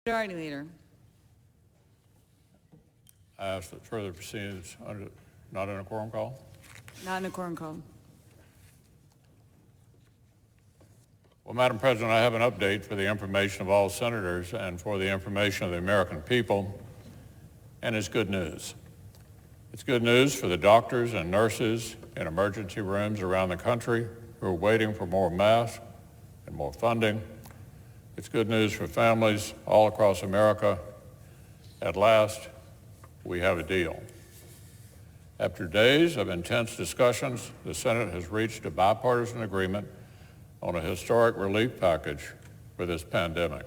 Majority Leader. I ask that further proceedings not in a quorum call. Not in a quorum call. Well, Madam President, I have an update for the information of all senators and for the information of the American people, and it's good news. It's good news for the doctors and nurses in emergency rooms around the country who are waiting for more masks and more funding. It's good news for families all across America. At last, we have a deal. After days of intense discussions, the Senate has reached a bipartisan agreement on a historic relief package for this pandemic.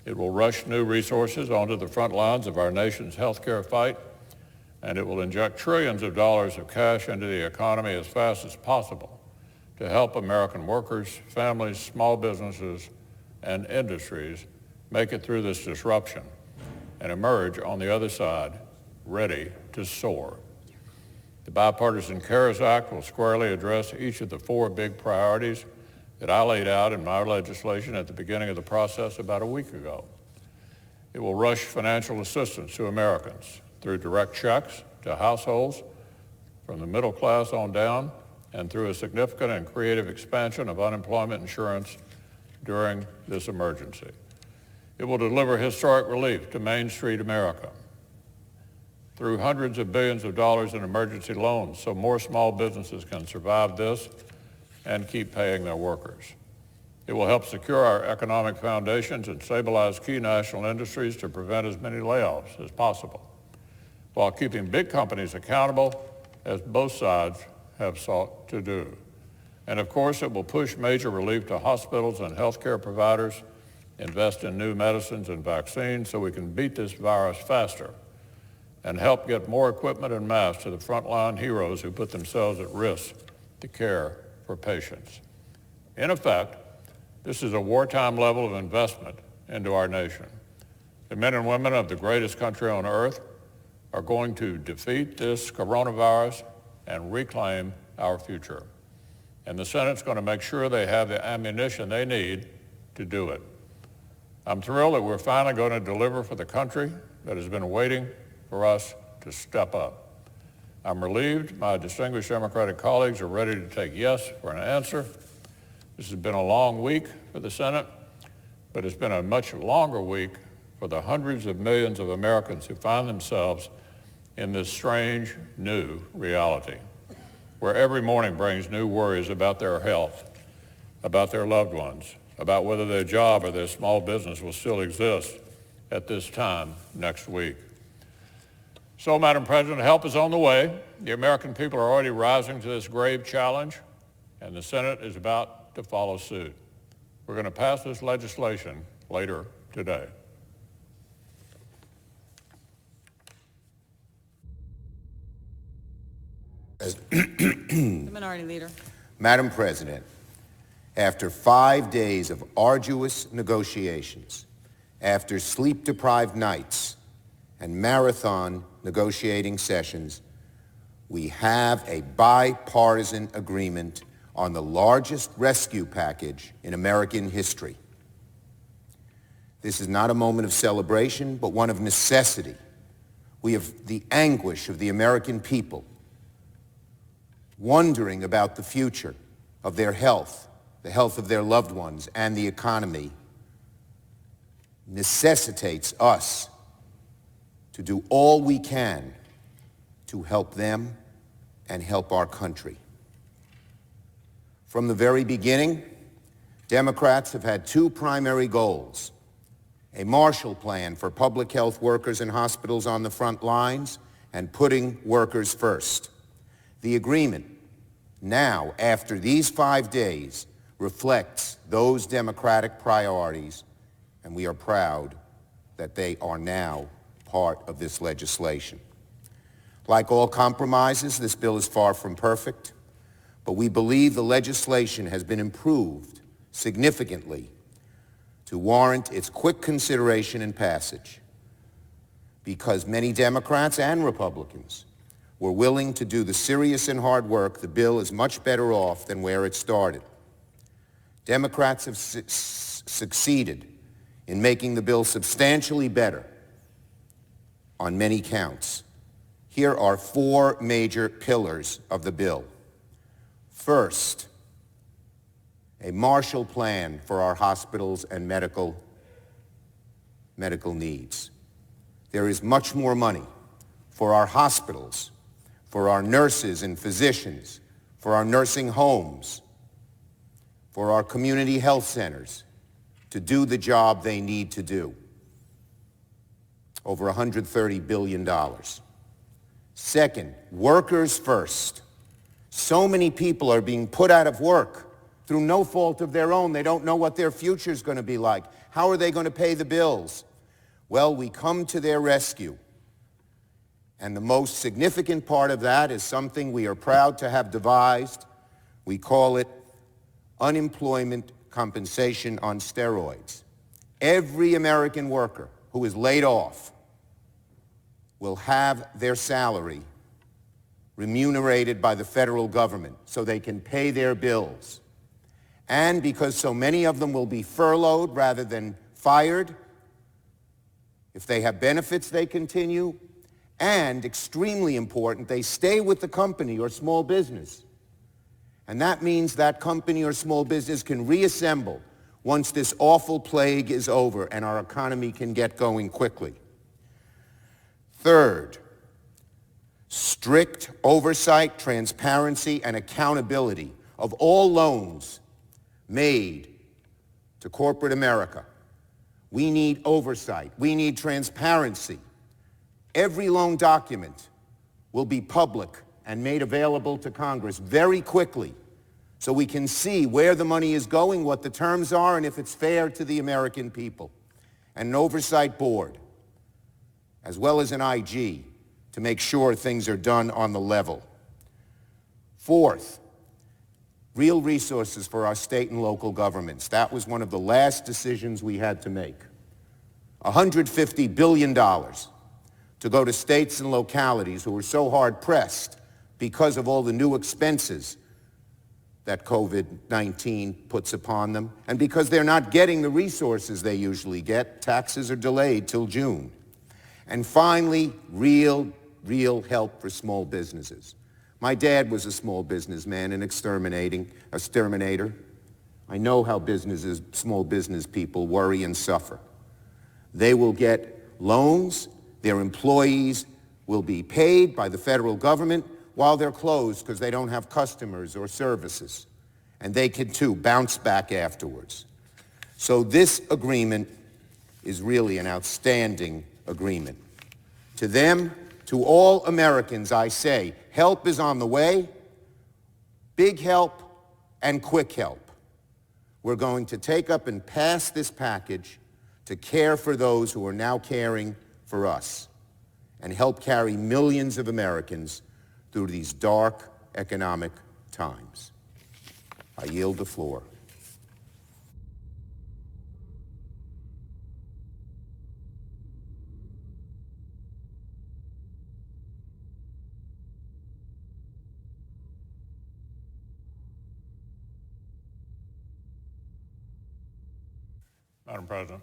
It will rush new resources onto the front lines of our nation's healthcare fight, and it will inject trillions of dollars of cash into the economy as fast as possible to help American workers, families, small businesses, and industries make it through this disruption and emerge on the other side ready to soar. The Bipartisan CARES Act will squarely address each of the four big priorities that I laid out in my legislation at the beginning of the process about a week ago. It will rush financial assistance to Americans through direct checks to households from the middle class on down, and through a significant and creative expansion of unemployment insurance during this emergency. It will deliver historic relief to Main Street America through hundreds of billions of dollars in emergency loans so more small businesses can survive this and keep paying their workers. It will help secure our economic foundations and stabilize key national industries to prevent as many layoffs as possible, while keeping big companies accountable, as both sides have sought to do. And of course, it will push major relief to hospitals and healthcare providers, invest in new medicines and vaccines so we can beat this virus faster, and help get more equipment and masks to the frontline heroes who put themselves at risk to care for patients. In effect, this is a wartime level of investment into our nation. The men and women of the greatest country on earth are going to defeat this coronavirus and reclaim our future. And the Senate's going to make sure they have the ammunition they need to do it. I'm thrilled that we're finally going to deliver for the country that has been waiting for us to step up. I'm relieved my distinguished Democratic colleagues are ready to take yes for an answer. This has been a long week for the Senate, but it's been a much longer week for the hundreds of millions of Americans who find themselves in this strange new reality, where every morning brings new worries about their health, about their loved ones, about whether their job or their small business will still exist at this time next week. So, Madam President, help is on the way. The American people are already rising to this grave challenge, and the Senate is about to follow suit. We're going to pass this legislation later today. The Minority Leader. Madam President, after 5 days of arduous negotiations, after sleep-deprived nights and marathon negotiating sessions, we have a bipartisan agreement on the largest rescue package in American history. This is not a moment of celebration, but one of necessity. We have the anguish of the American people wondering about the future of their health, the health of their loved ones, and the economy necessitates us to do all we can to help them and help our country. From the very beginning, Democrats have had two primary goals: a Marshall Plan for public health workers and hospitals on the front lines, and putting workers first. The agreement now, after these 5 days, reflects those Democratic priorities, and we are proud that they are now part of this legislation. Like all compromises, this bill is far from perfect, but we believe the legislation has been improved significantly to warrant its quick consideration and passage, because many Democrats and Republicans were willing to do the serious and hard work. The bill is much better off than where it started. Democrats have succeeded in making the bill substantially better on many counts. Here are 4 major pillars of the bill. First, a Marshall Plan for our hospitals and medical needs. There is much more money for our hospitals, for our nurses and physicians, for our nursing homes, for our community health centers to do the job they need to do. Over $130 billion. Second, workers first. So many people are being put out of work through no fault of their own. They don't know what their future is going to be like. How are they going to pay the bills? Well, we come to their rescue. And the most significant part of that is something we are proud to have devised. We call it unemployment compensation on steroids. Every American worker who is laid off will have their salary remunerated by the federal government so they can pay their bills. And because so many of them will be furloughed rather than fired, if they have benefits, they continue. And, extremely important, they stay with the company or small business. And that means that company or small business can reassemble once this awful plague is over and our economy can get going quickly. Third, strict oversight, transparency, and accountability of all loans made to corporate America. We need oversight. We need transparency. Every loan document will be public and made available to Congress very quickly so we can see where the money is going, what the terms are, and if it's fair to the American people. And an oversight board, as well as an IG, to make sure things are done on the level. Fourth, real resources for our state and local governments. That was one of the last decisions we had to make. $150 billion to go to states and localities who were so hard-pressed because of all the new expenses that COVID-19 puts upon them, and because they're not getting the resources they usually get. Taxes are delayed till June. And finally, real help for small businesses. My dad was a small businessman and exterminator. I know how small business people worry and suffer. They will get loans. Their employees will be paid by the federal government while they're closed because they don't have customers or services. And they can, too, bounce back afterwards. So this agreement is really an outstanding agreement. To them, to all Americans, I say, help is on the way, big help and quick help. We're going to take up and pass this package to care for those who are now caring for us and help carry millions of Americans through these dark economic times. I yield the floor. Madam President,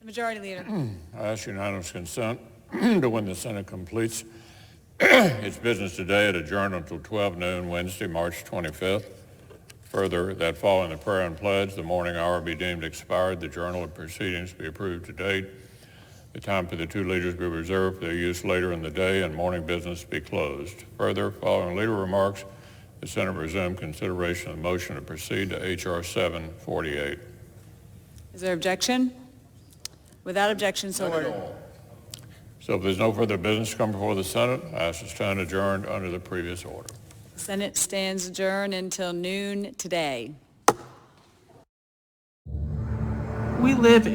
The Majority Leader. I ask unanimous consent to when the Senate completes its business today at adjourn until 12 noon Wednesday, March 25th. Further, that following the prayer and pledge, the morning hour be deemed expired, the journal of proceedings be approved to date, the time for the two leaders be reserved for their use later in the day, and morning business be closed. Further, following leader remarks, the Senate resume consideration of the motion to proceed to H.R. 748. Is there objection? Without objection, so ordered. So if there's no further business to come before the Senate, I ask to stand adjourned under the previous order. The Senate stands adjourned until noon today. We live in